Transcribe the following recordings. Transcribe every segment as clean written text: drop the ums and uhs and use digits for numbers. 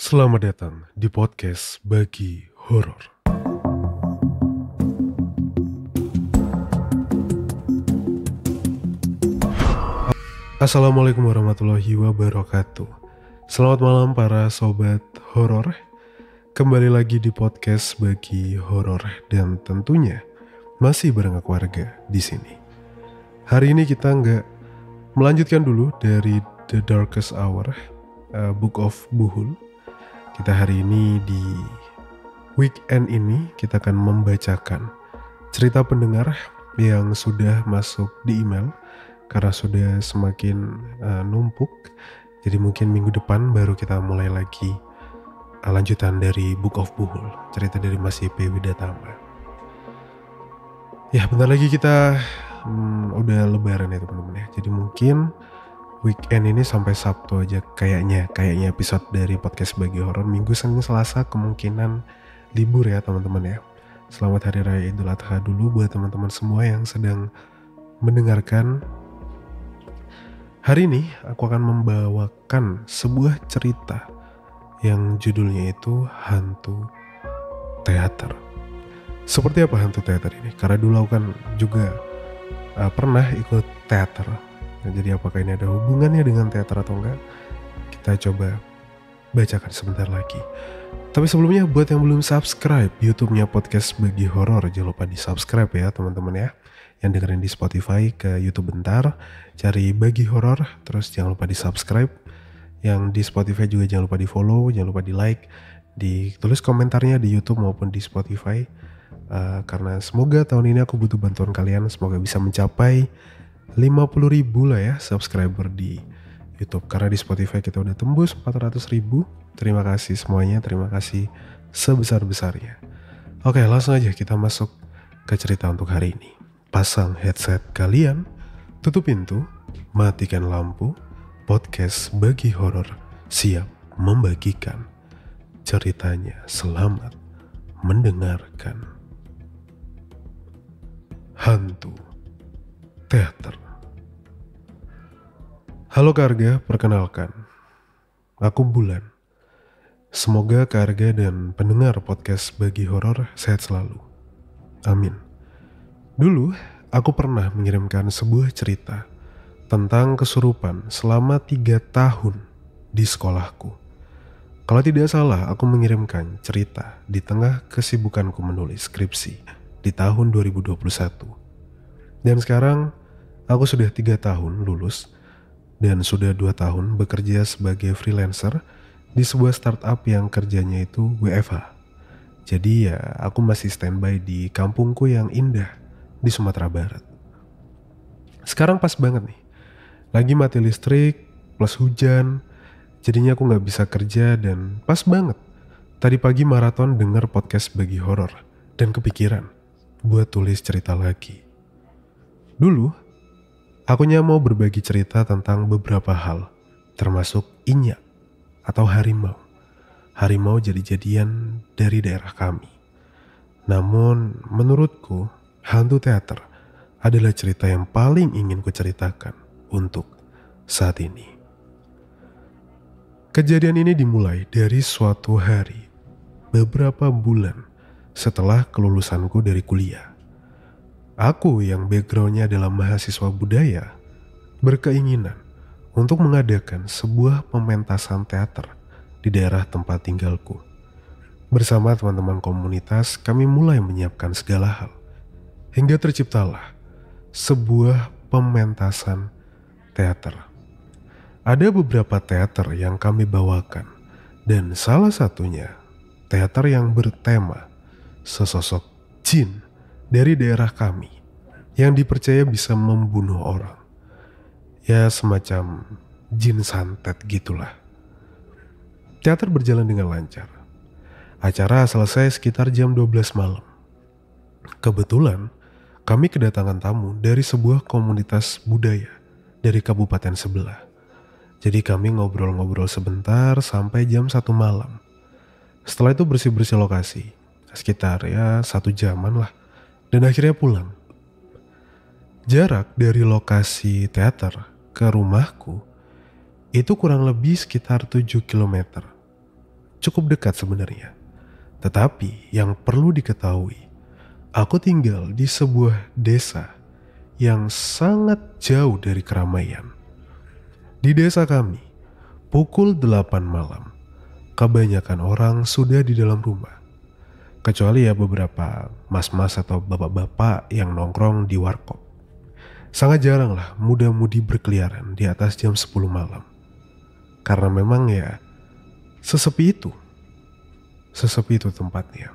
Selamat datang di podcast Bagi Horor. Assalamualaikum warahmatullahi wabarakatuh. Selamat malam para sobat horor. Kembali lagi di podcast Bagi Horor dan tentunya masih bareng aku Warga di sini. Hari ini kita nggak melanjutkan dulu dari The Darkest Hour, Book of Buhul. Kita hari ini di weekend ini kita akan membacakan cerita pendengar yang sudah masuk di email karena sudah semakin numpuk. Jadi mungkin minggu depan baru kita mulai lagi lanjutan dari Book of Buhul, cerita dari Mas YP Widatama. Ya bentar lagi kita udah lebaran ya teman-teman ya. Jadi mungkin weekend ini sampai Sabtu aja kayaknya episode dari podcast Bagi Horor. Minggu, Senin, Selasa kemungkinan libur ya teman-teman ya. Selamat Hari Raya Idul Adha dulu buat teman-teman semua yang sedang mendengarkan. Hari ini aku akan membawakan sebuah cerita yang judulnya itu Hantu Teater. Seperti apa hantu teater ini? Karena dulu aku kan juga pernah ikut teater. Nah, jadi apakah ini ada hubungannya dengan teater atau enggak? Kita coba bacakan sebentar lagi. Tapi sebelumnya buat yang belum subscribe YouTube-nya podcast Bagi Horor, jangan lupa di subscribe ya teman-teman ya. Yang dengerin di Spotify ke YouTube bentar, cari Bagi Horor, terus jangan lupa di subscribe. Yang di Spotify juga jangan lupa di follow, jangan lupa di like, ditulis komentarnya di YouTube maupun di Spotify. Karena semoga tahun ini aku butuh bantuan kalian, semoga bisa mencapai 50.000 lah ya subscriber di YouTube. Karena di Spotify kita udah tembus 400.000. Terima kasih semuanya, terima kasih sebesar-besarnya. Oke, langsung aja kita masuk ke cerita untuk hari ini. Pasang headset kalian, tutup pintu, matikan lampu. Podcast Bagi Horor siap membagikan ceritanya. Selamat mendengarkan. Hantu Teater. Halo Karga, perkenalkan, aku Bulan. Semoga Karga dan pendengar podcast Bagi Horor sehat selalu. Amin. Dulu, aku pernah mengirimkan sebuah cerita tentang kesurupan selama 3 tahun di sekolahku. Kalau tidak salah, aku mengirimkan cerita di tengah kesibukanku menulis skripsi di tahun 2021. Dan sekarang, aku sudah 3 tahun lulus dan sudah 2 tahun bekerja sebagai freelancer di sebuah startup yang kerjanya itu WFH. Jadi ya, aku masih standby di kampungku yang indah di Sumatera Barat. Sekarang pas banget nih, lagi mati listrik plus hujan, jadinya aku gak bisa kerja dan pas banget. Tadi pagi maraton denger podcast Bagi Horor dan kepikiran buat tulis cerita lagi. Dulu, akunya mau berbagi cerita tentang beberapa hal, termasuk inyak atau harimau. Harimau jadi-jadian dari daerah kami. Namun, menurutku, hantu teater adalah cerita yang paling ingin kuceritakan untuk saat ini. Kejadian ini dimulai dari suatu hari, beberapa bulan setelah kelulusanku dari kuliah. Aku yang backgroundnya adalah mahasiswa budaya, berkeinginan untuk mengadakan sebuah pementasan teater di daerah tempat tinggalku. Bersama teman-teman komunitas, kami mulai menyiapkan segala hal. Hingga terciptalah sebuah pementasan teater. Ada beberapa teater yang kami bawakan, dan salah satunya teater yang bertema sesosok jin dari daerah kami yang dipercaya bisa membunuh orang. Ya semacam jin santet gitulah. Teater berjalan dengan lancar. Acara selesai sekitar jam 12 malam. Kebetulan kami kedatangan tamu dari sebuah komunitas budaya dari kabupaten sebelah. Jadi kami ngobrol-ngobrol sebentar sampai jam 1 malam. Setelah itu bersih-bersih lokasi, sekitar ya 1 jaman lah. Dan akhirnya pulang. Jarak dari lokasi teater ke rumahku itu kurang lebih sekitar 7 km. cukup dekat sebenarnya. Tetapi yang perlu diketahui, aku tinggal di sebuah desa yang sangat jauh dari keramaian. Di desa kami, pukul 8 malam, kebanyakan orang sudah di dalam rumah. Kecuali ya beberapa mas-mas atau bapak-bapak yang nongkrong di warkop. Sangat jarang lah muda-mudi berkeliaran di atas jam 10 malam. Karena memang ya sesepi itu tempatnya.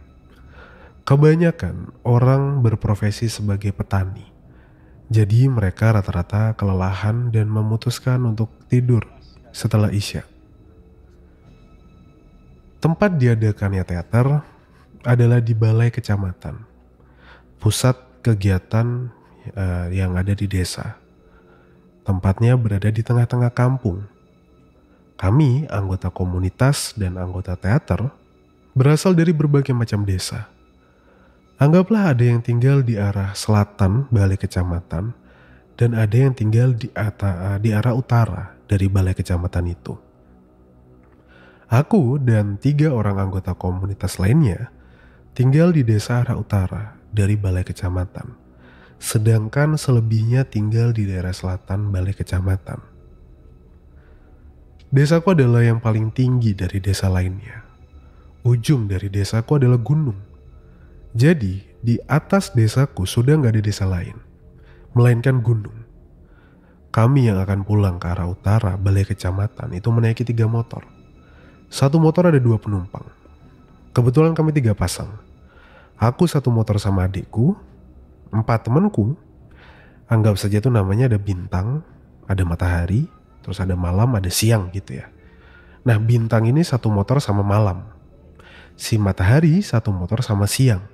Kebanyakan orang berprofesi sebagai petani. Jadi mereka rata-rata kelelahan dan memutuskan untuk tidur setelah Isya. Tempat diadakannya teater adalah di balai kecamatan, pusat kegiatan yang ada di desa. Tempatnya berada di tengah-tengah kampung. Kami, anggota komunitas dan anggota teater, berasal dari berbagai macam desa. Anggaplah ada yang tinggal di arah selatan balai kecamatan dan ada yang tinggal di arah utara dari balai kecamatan itu. Aku dan 3 orang anggota komunitas lainnya tinggal di desa arah utara dari balai kecamatan, sedangkan selebihnya tinggal di daerah selatan balai kecamatan. Desaku adalah yang paling tinggi dari desa lainnya. Ujung dari desaku adalah gunung. Jadi di atas desaku sudah gak ada desa lain, melainkan gunung. Kami yang akan pulang ke arah utara balai kecamatan itu menaiki 3 motor. 1 motor ada 2 penumpang. Kebetulan kami 3 pasang. Aku 1 motor sama adikku, 4 temanku. Anggap saja itu namanya ada bintang, ada matahari, terus ada malam, ada siang gitu ya. Nah bintang ini 1 motor sama malam. Si matahari 1 motor sama siang.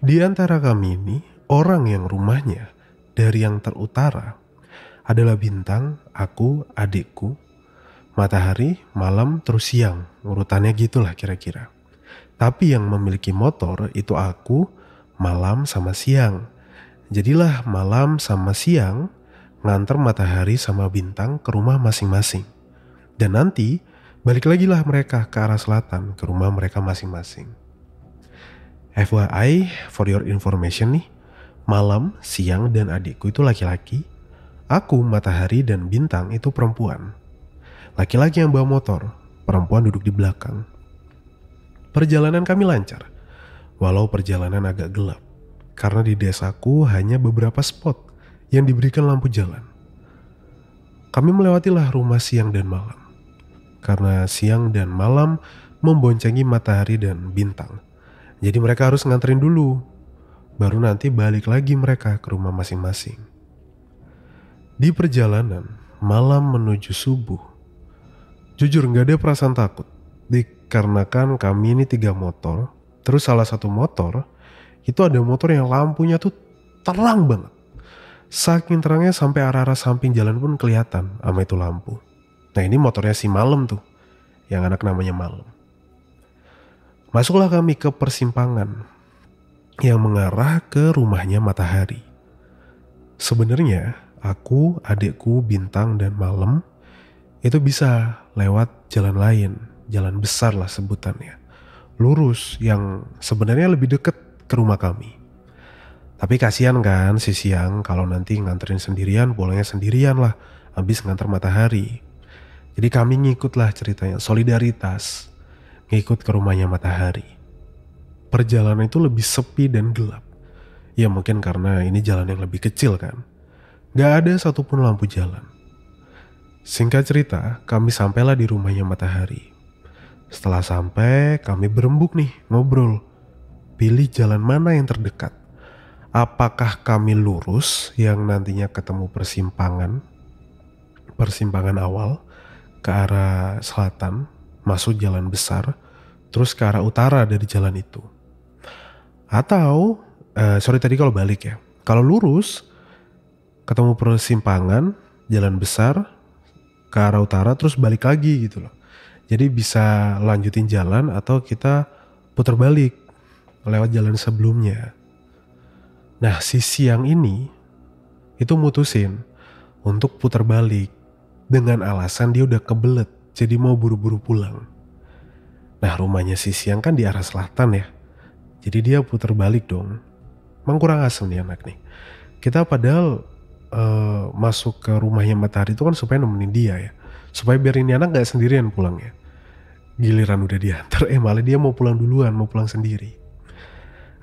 Di antara kami ini, orang yang rumahnya dari yang terutara adalah bintang, aku, adikku, matahari, malam, terus siang. Urutannya gitulah kira-kira. Tapi yang memiliki motor itu aku, malam sama siang. Jadilah malam sama siang nganter matahari sama bintang ke rumah masing-masing. Dan nanti balik lagi lah mereka ke arah selatan ke rumah mereka masing-masing. FYI, for your information nih, malam, siang, dan adikku itu laki-laki. Aku, matahari, dan bintang itu perempuan. Laki-laki yang bawa motor, perempuan duduk di belakang. Perjalanan kami lancar, walau perjalanan agak gelap, karena di desaku hanya beberapa spot yang diberikan lampu jalan. Kami melewatilah rumah siang dan malam, karena siang dan malam memboncengi matahari dan bintang. Jadi mereka harus nganterin dulu, baru nanti balik lagi mereka ke rumah masing-masing. Di perjalanan malam menuju subuh, jujur gak ada perasaan takut, dikarenakan kami ini 3 motor, terus salah satu motor, itu ada motor yang lampunya tuh terang banget. Saking terangnya sampai arah-arah samping jalan pun kelihatan sama itu lampu. Nah ini motornya si Malam tuh, yang anak namanya Malam. Masuklah kami ke persimpangan yang mengarah ke rumahnya Matahari. Sebenarnya aku, adikku, Bintang, dan Malam itu bisa lewat jalan lain, jalan besar lah sebutannya, lurus yang sebenarnya lebih dekat ke rumah kami. Tapi kasihan kan si siang kalau nanti nganterin sendirian, pulangnya sendirian lah, habis nganter Matahari. Jadi kami ngikut lah ceritanya, solidaritas, ngikut ke rumahnya Matahari. Perjalanan itu lebih sepi dan gelap. Ya mungkin karena ini jalan yang lebih kecil kan. Gak ada satupun lampu jalan. Singkat cerita, kami sampailah di rumahnya Matahari. Setelah sampai, kami berembuk nih, ngobrol. Pilih jalan mana yang terdekat. Apakah kami lurus yang nantinya ketemu persimpangan awal ke arah selatan, masuk jalan besar, terus ke arah utara dari jalan itu. Atau, tadi kalau balik ya. Kalau lurus, ketemu persimpangan, jalan besar, ke arah utara terus balik lagi gitu loh. Jadi bisa lanjutin jalan atau kita putar balik lewat jalan sebelumnya. Nah si siang ini itu mutusin untuk putar balik dengan alasan dia udah kebelet jadi mau buru-buru pulang. Nah rumahnya si Siang kan di arah selatan ya. Jadi dia putar balik dong. Emang kurang asem nih anak nih. Kita padahal masuk ke rumahnya Matahari itu kan supaya nemenin dia ya. Supaya biar ini anak gak sendirian pulangnya. Giliran udah diantar, malah dia mau pulang duluan, mau pulang sendiri.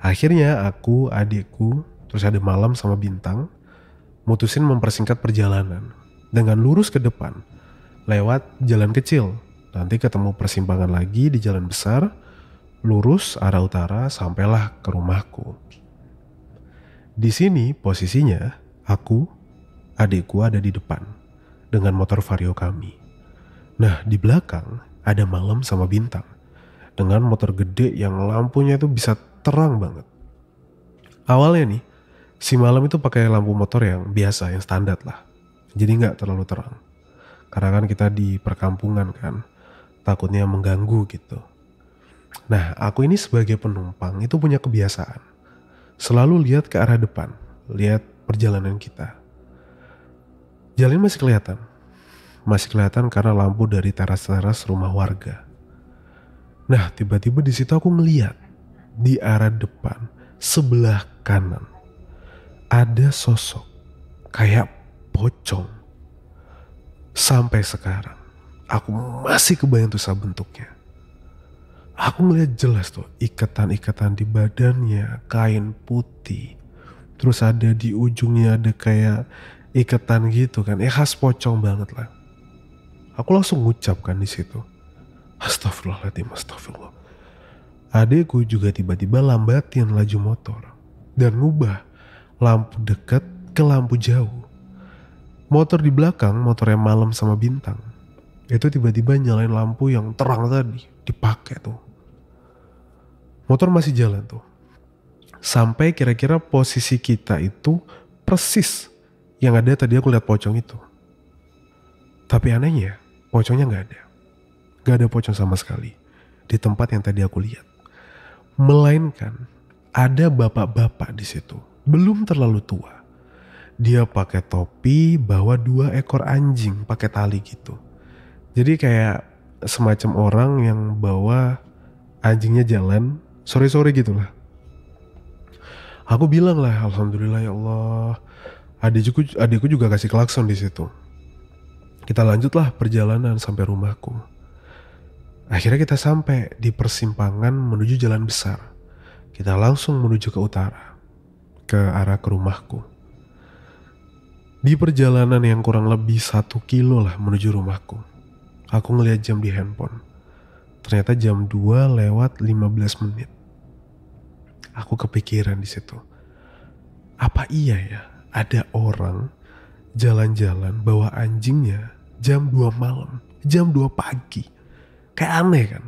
Akhirnya aku, adikku, terus ada Malam sama Bintang mutusin mempersingkat perjalanan dengan lurus ke depan lewat jalan kecil. Nanti ketemu persimpangan lagi di jalan besar, lurus arah utara sampailah ke rumahku. Di sini posisinya aku, adikku ada di depan dengan motor Vario kami. Nah di belakang ada Malam sama Bintang dengan motor gede yang lampunya itu bisa terang banget. Awalnya nih, si Malam itu pakai lampu motor yang biasa, yang standar lah. Jadi nggak terlalu terang. Karena kan kita di perkampungan kan, takutnya mengganggu gitu. Nah, aku ini sebagai penumpang itu punya kebiasaan. Selalu lihat ke arah depan, lihat perjalanan kita. Jalan masih kelihatan. Masih kelihatan karena lampu dari teras-teras rumah warga. Nah, tiba-tiba di situ aku ngeliat di arah depan sebelah kanan ada sosok kayak pocong. Sampai sekarang aku masih kebayang tuh bentuknya. Aku ngeliat jelas tuh ikatan-ikatan di badannya, kain putih. Terus ada di ujungnya ada kayak ikatan gitu kan, khas pocong banget lah. Aku langsung ngucapkan di situ, astagfirullahaladzim, astagfirullah. Adekku juga tiba-tiba lambatin laju motor dan ngubah lampu dekat ke lampu jauh. Motor di belakang, motornya Malam sama Bintang, itu tiba-tiba nyalain lampu yang terang tadi, dipakai tuh. Motor masih jalan tuh. Sampai kira-kira posisi kita itu persis yang ada tadi aku lihat pocong itu. Tapi anehnya, pocongnya gak ada. Gak ada pocong sama sekali di tempat yang tadi aku lihat. Melainkan ada bapak-bapak di situ, belum terlalu tua. Dia pakai topi, bawa 2 ekor anjing pakai tali gitu. Jadi kayak semacam orang yang bawa anjingnya jalan sore-sore gitulah. Aku bilang lah, alhamdulillah ya Allah. Adikku juga kasih klakson di situ. Kita lanjutlah perjalanan sampai rumahku. Akhirnya kita sampai di persimpangan menuju jalan besar. Kita langsung menuju ke utara, ke arah ke rumahku. Di perjalanan yang kurang lebih 1 kilo lah menuju rumahku, aku ngeliat jam di handphone. Ternyata jam 2 lewat 15 menit. Aku kepikiran di situ. Apa iya ya ada orang jalan-jalan bawa anjingnya jam 2 malam, jam 2 pagi. Kayak aneh kan.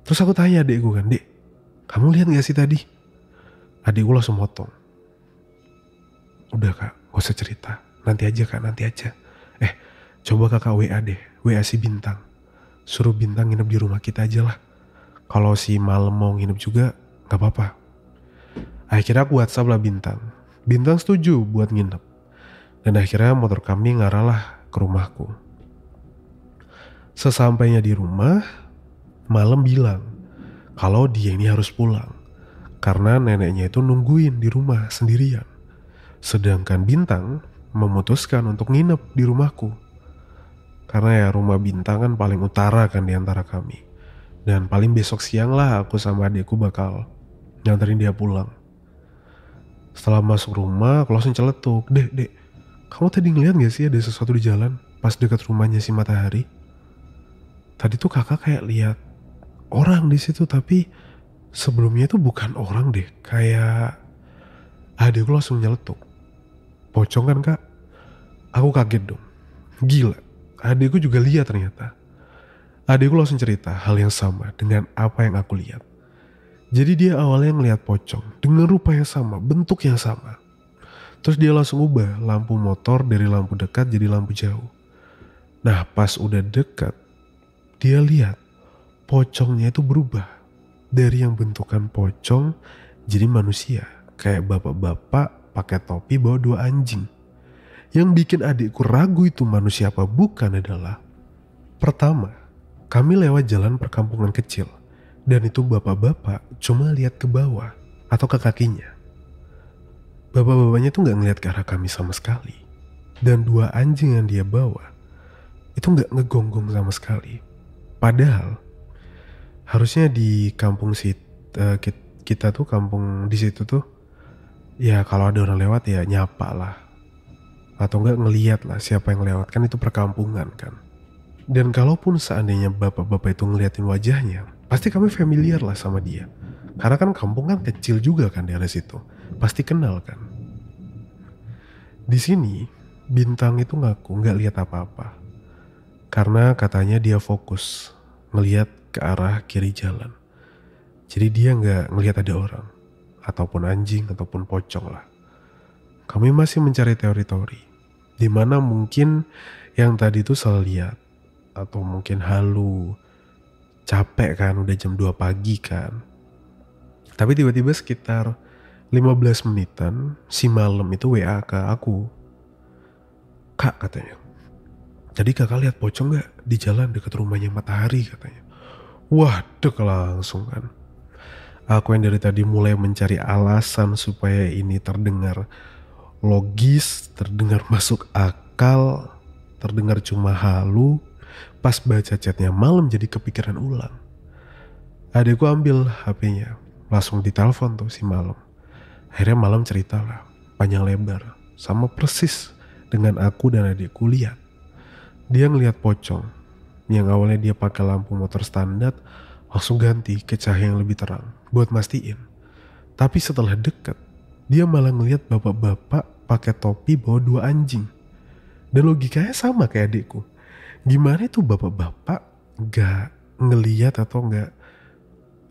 Terus aku tanya adikku kan, Dek, kamu lihat gak sih tadi? Adikku langsung motong. Udah kak, gak usah cerita. Nanti aja kak, nanti aja. Coba kakak WA deh, WA si Bintang. Suruh Bintang nginep di rumah kita aja lah. Kalau si Malam mau nginep juga, gak apa-apa. Akhirnya aku WhatsApp lah Bintang. Bintang setuju buat nginep. Dan akhirnya motor kami ngarah lah ke rumahku. Sesampainya di rumah, Malam bilang kalau dia ini harus pulang karena neneknya itu nungguin di rumah sendirian. Sedangkan Bintang memutuskan untuk nginep di rumahku. Karena ya rumah Bintang kan paling utara kan di antara kami. Dan paling besok siang lah aku sama adikku bakal nganterin dia pulang. Setelah masuk rumah, aku langsung celetuk. Dek, kamu tadi ngeliat gak sih ada sesuatu di jalan pas dekat rumahnya si Matahari? Tadi tuh kakak kayak lihat orang di situ, tapi sebelumnya itu bukan orang deh. Kayak adikku langsung nyeletuk. Pocong kan kak? Aku kaget dong. Gila, adikku juga lihat ternyata. Adikku langsung cerita hal yang sama dengan apa yang aku lihat. Jadi dia awalnya ngelihat pocong dengan rupa yang sama, bentuk yang sama. Terus dia langsung ubah lampu motor dari lampu dekat jadi lampu jauh. Nah pas udah dekat, dia lihat pocongnya itu berubah dari yang bentukan pocong jadi manusia. Kayak bapak-bapak pakai topi bawa 2 anjing. Yang bikin adikku ragu itu manusia apa bukan adalah pertama, Kami lewat jalan perkampungan kecil, dan itu bapak-bapak cuma lihat ke bawah atau ke kakinya. Bapak-bapaknya tuh gak ngeliat ke arah kami sama sekali. Dan 2 anjing yang dia bawa itu gak ngegonggong sama sekali. Padahal harusnya di kampung kita tuh, kampung di situ tuh, ya kalau ada orang lewat ya nyapa lah, atau enggak ngeliat lah siapa yang lewat, kan itu perkampungan kan. Dan kalaupun seandainya bapak-bapak itu ngeliatin wajahnya, pasti kami familiar lah sama dia, karena kan kampung kan kecil juga kan daerah situ, pasti kenal kan. Di sini Bintang itu ngaku nggak lihat apa-apa, karena katanya dia fokus ngelihat ke arah kiri jalan. Jadi dia nggak ngelihat ada orang, ataupun anjing, ataupun pocong lah. Kami masih mencari teori-teori, dimana mungkin yang tadi itu salah lihat, atau mungkin halu, capek kan, udah jam 2 pagi kan. Tapi tiba-tiba sekitar 15 menitan, si Malam itu WA ke aku. Kak, katanya, jadi kakak lihat pocong gak di jalan dekat rumahnya Matahari, katanya. Wah, dek langsung kan. Aku yang dari tadi mulai mencari alasan supaya ini terdengar logis, terdengar masuk akal, terdengar cuma halu. Pas baca chatnya Malam jadi kepikiran ulang. Adekku ambil HP-nya, langsung ditelepon tuh si Malam. Akhirnya Malam cerita lah, panjang lebar, sama persis dengan aku dan adikku lihat. Dia ngelihat pocong yang awalnya dia pakai lampu motor standar, langsung ganti ke cahaya yang lebih terang buat mastiin. Tapi setelah deket, dia malah ngelihat bapak-bapak pakai topi bawa 2 anjing. Dan logikanya sama kayak adikku. Gimana itu bapak-bapak gak ngelihat atau gak,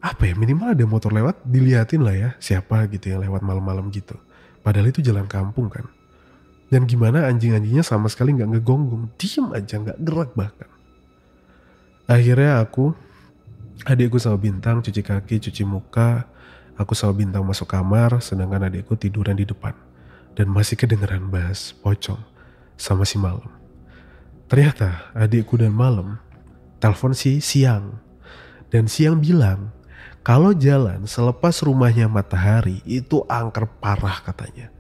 apa ya, minimal ada motor lewat diliatin lah ya siapa gitu yang lewat malam-malam gitu. Padahal itu jalan kampung kan. Dan gimana anjing-anjingnya sama sekali gak ngegonggong, diem aja gak gerak bahkan. Akhirnya aku, adikku sama Bintang cuci kaki, cuci muka. Aku sama Bintang masuk kamar, sedangkan adikku tiduran di depan. Dan masih kedengeran bahas pocong sama si Malam. Ternyata adikku dan Malam telepon si Siang. Dan Siang bilang, kalau jalan selepas rumahnya Matahari itu angker parah katanya.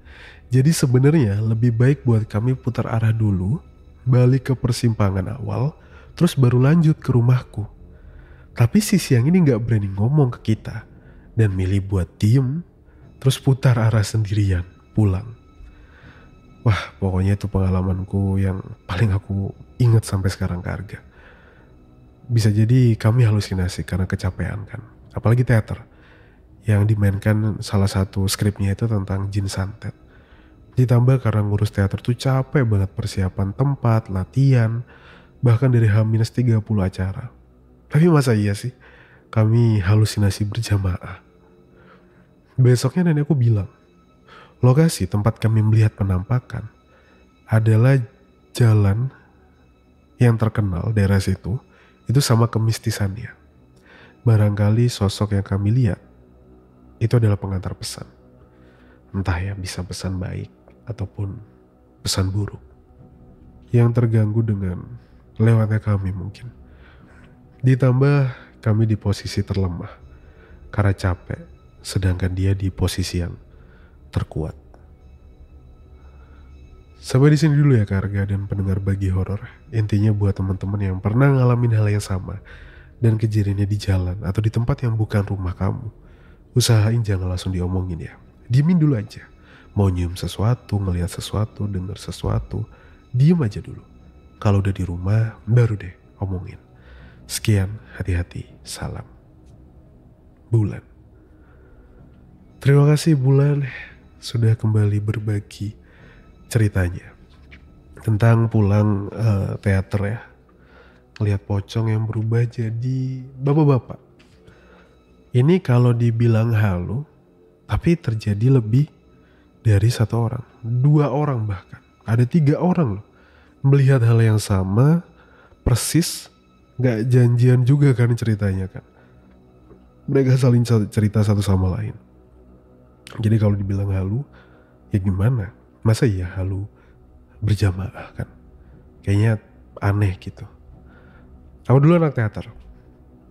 Jadi sebenarnya lebih baik buat kami putar arah dulu, balik ke persimpangan awal, terus baru lanjut ke rumahku. Tapi si Siang ini gak berani ngomong ke kita, dan milih buat diem, terus putar arah sendirian, pulang. Wah, pokoknya itu pengalamanku yang paling aku ingat sampai sekarang ke Arga. Bisa jadi kami halusinasi karena kecapean kan, apalagi teater. Yang dimainkan salah satu skripnya itu tentang jin santet. Ditambah karena ngurus teater tuh capek banget, persiapan tempat, latihan, bahkan dari H-30 acara. Tapi masa iya sih kami halusinasi berjamaah? Besoknya nenekku bilang, lokasi tempat kami melihat penampakan adalah jalan yang terkenal daerah situ, itu sama kemistisannya. Barangkali sosok yang kami lihat itu adalah pengantar pesan. Entah ya, bisa pesan baik ataupun pesan buruk yang terganggu dengan lewatnya kami mungkin. Ditambah kami di posisi terlemah karena capek, sedangkan dia di posisi yang terkuat. Sampai di sini dulu ya Kak Arga dan pendengar Bagi Horor. Intinya buat teman-teman yang pernah ngalamin hal yang sama dan kejadiannya di jalan atau di tempat yang bukan rumah kamu, usahain jangan langsung diomongin ya. Diemin dulu aja. Mau nyium sesuatu, ngelihat sesuatu, dengar sesuatu, diem aja dulu. Kalau udah di rumah, baru deh omongin. Sekian, hati-hati, salam. Bulan. Terima kasih Bulan sudah kembali berbagi ceritanya tentang pulang teater ya. Ngelihat pocong yang berubah jadi bapak-bapak. Ini kalau dibilang halu, tapi terjadi lebih dari 1 orang, 2 orang bahkan, ada 3 orang loh melihat hal yang sama persis, gak janjian juga kan ceritanya kan. Mereka saling cerita satu sama lain. Jadi kalau dibilang halu, ya gimana? Masa iya halu berjamaah kan? Kayaknya aneh gitu. Aku dulu anak teater.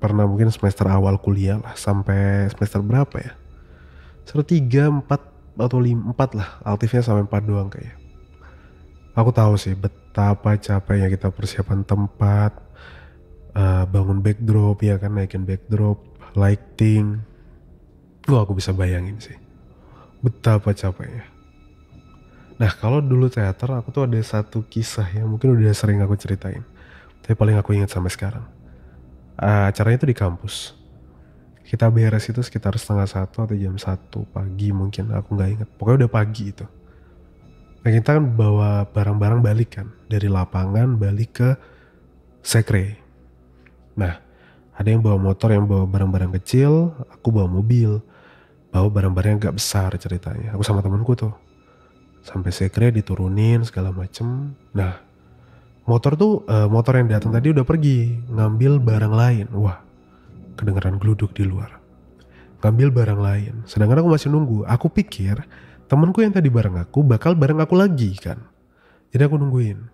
Pernah mungkin semester awal kuliah lah, sampai semester berapa ya? Semester 3, 4 atau 5, 4 lah. Aktifnya sampai 4 doang kayaknya. Aku tahu sih betapa capeknya kita persiapan tempat, bangun backdrop ya kan, naikin backdrop, lighting. Aku bisa bayangin sih betapa capeknya. Nah kalau dulu teater aku tuh ada satu kisah yang mungkin udah sering aku ceritain, tapi paling aku ingat sampai sekarang. Acaranya itu di kampus. Kita beres itu sekitar setengah 1 atau jam 1 pagi mungkin, aku nggak ingat. Pokoknya udah pagi itu. Nah kita kan bawa barang-barang balik kan, dari lapangan balik ke sekre. Nah ada yang bawa motor, yang bawa barang-barang kecil, aku bawa mobil. Bawa barang-barang yang gak besar ceritanya. Aku sama temenku tuh. Sampai sekre diturunin segala macem. Nah motor motor yang datang tadi udah pergi ngambil barang lain. Wah, kedengeran geluduk di luar. Ngambil barang lain. Sedangkan aku masih nunggu. Aku pikir temanku yang tadi bareng aku bakal bareng aku lagi kan. Jadi aku nungguin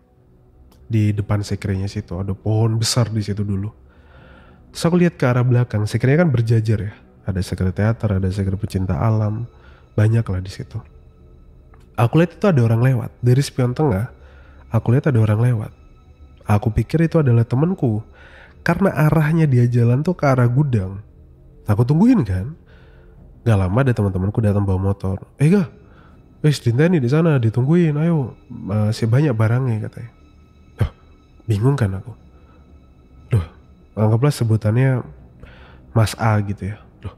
di depan sekrenya situ. Ada pohon besar di situ dulu. Terus aku lihat ke arah belakang. Sekrenya kan berjajar ya. Ada sekre teater, ada sekre pecinta alam. Banyak lah di situ. Aku lihat itu ada orang lewat. Dari spion tengah, aku lihat ada orang lewat. Aku pikir itu adalah temanku. Karena arahnya dia jalan tuh ke arah gudang. Aku tungguin kan. Gak lama ada teman-temanku datang bawa motor. Gak, Dinta nih di sana ditungguin. Ayo, masih banyak barangnya katanya. Loh, bingung kan aku. Loh, anggaplah sebutannya Mas A gitu ya. Loh,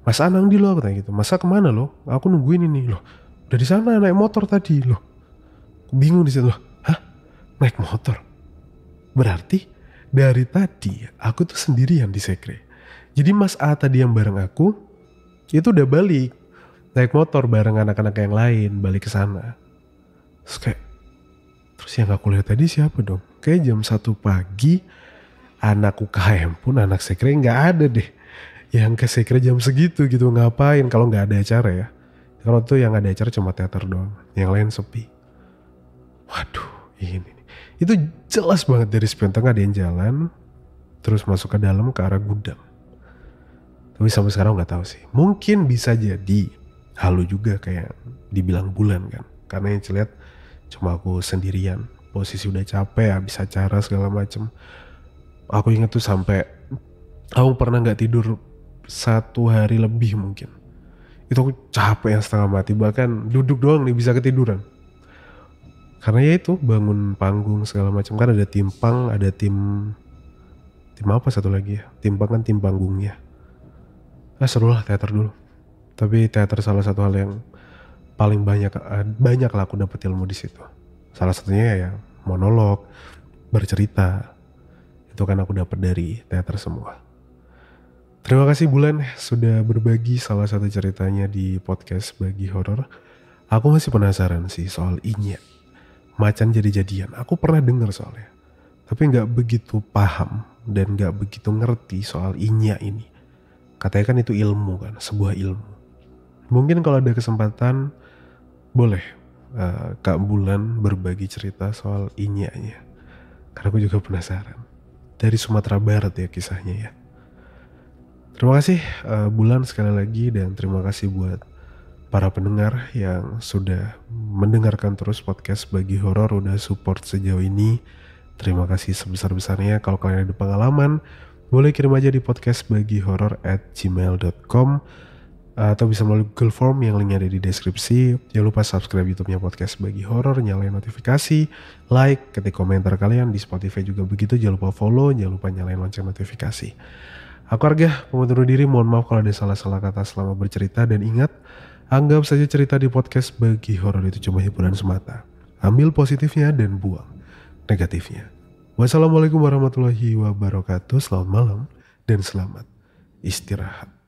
Mas A nang di lo katanya gitu. Mas A kemana lo? Aku nungguin ini. Loh, udah di sana naik motor tadi. Loh, bingung di situ. Loh, hah? Naik motor? Berarti dari tadi aku tuh sendirian di sekre. Jadi Mas A tadi yang bareng aku itu udah balik naik motor bareng anak-anak yang lain balik ke sana. Terus yang aku lihat tadi siapa dong? Kayak jam 1 pagi anak UKM pun, anak sekre nggak ada deh yang ke sekre jam segitu gitu. Ngapain kalau nggak ada acara ya? Kalau tuh yang ada acara cuma teater doang, yang lain sepi. Waduh, ini itu jelas banget dari spion tengah ada yang jalan terus masuk ke dalam ke arah gudang. Tapi sampai sekarang nggak tahu sih. Mungkin bisa jadi halu juga kayak dibilang Bulan kan. Karena yang lihat cuma aku sendirian. Posisi udah capek, habis acara segala macem. Aku ingat tuh sampai aku pernah nggak tidur 1 hari lebih mungkin. Itu aku capek yang setengah mati. Bahkan duduk doang nih bisa ketiduran. Karena ya itu bangun panggung segala macam kan ada timpang, ada tim apa satu lagi ya? Timpang kan tim panggungnya. Seru lah teater dulu. Tapi teater salah satu hal yang paling banyak lah aku dapet ilmu di situ. Salah satunya ya monolog, bercerita. Itu kan aku dapat dari teater semua. Terima kasih Bulan sudah berbagi salah satu ceritanya di podcast Bagi Horor. Aku masih penasaran sih soal Inya. Macan jadi-jadian. Aku pernah dengar soalnya. Tapi gak begitu paham dan gak begitu ngerti soal Inya ini. Katanya kan itu ilmu kan, sebuah ilmu. Mungkin kalau ada kesempatan boleh Kak Bulan berbagi cerita soal Inya-nya. Karena aku juga penasaran. Dari Sumatera Barat ya kisahnya ya. Terima kasih Bulan sekali lagi dan terima kasih buat para pendengar yang sudah mendengarkan terus podcast Bagi Horor, udah support sejauh ini. Terima kasih sebesar-besarnya. Kalau kalian ada pengalaman, boleh kirim aja di podcastbagihoror@gmail.com atau bisa melalui Google Form yang linknya ada di deskripsi. Jangan lupa subscribe YouTube-nya podcast Bagi Horor, nyalain notifikasi, like, ketik komentar kalian di Spotify juga begitu. Jangan lupa follow, jangan lupa nyalain lonceng notifikasi. Aku Arga, pamit undur diri. Mohon maaf kalau ada salah-salah kata selama bercerita dan ingat, anggap saja cerita di podcast Bagi Horor itu cuma hiburan semata. Ambil positifnya dan buang negatifnya. Wassalamualaikum warahmatullahi wabarakatuh. Selamat malam dan selamat istirahat.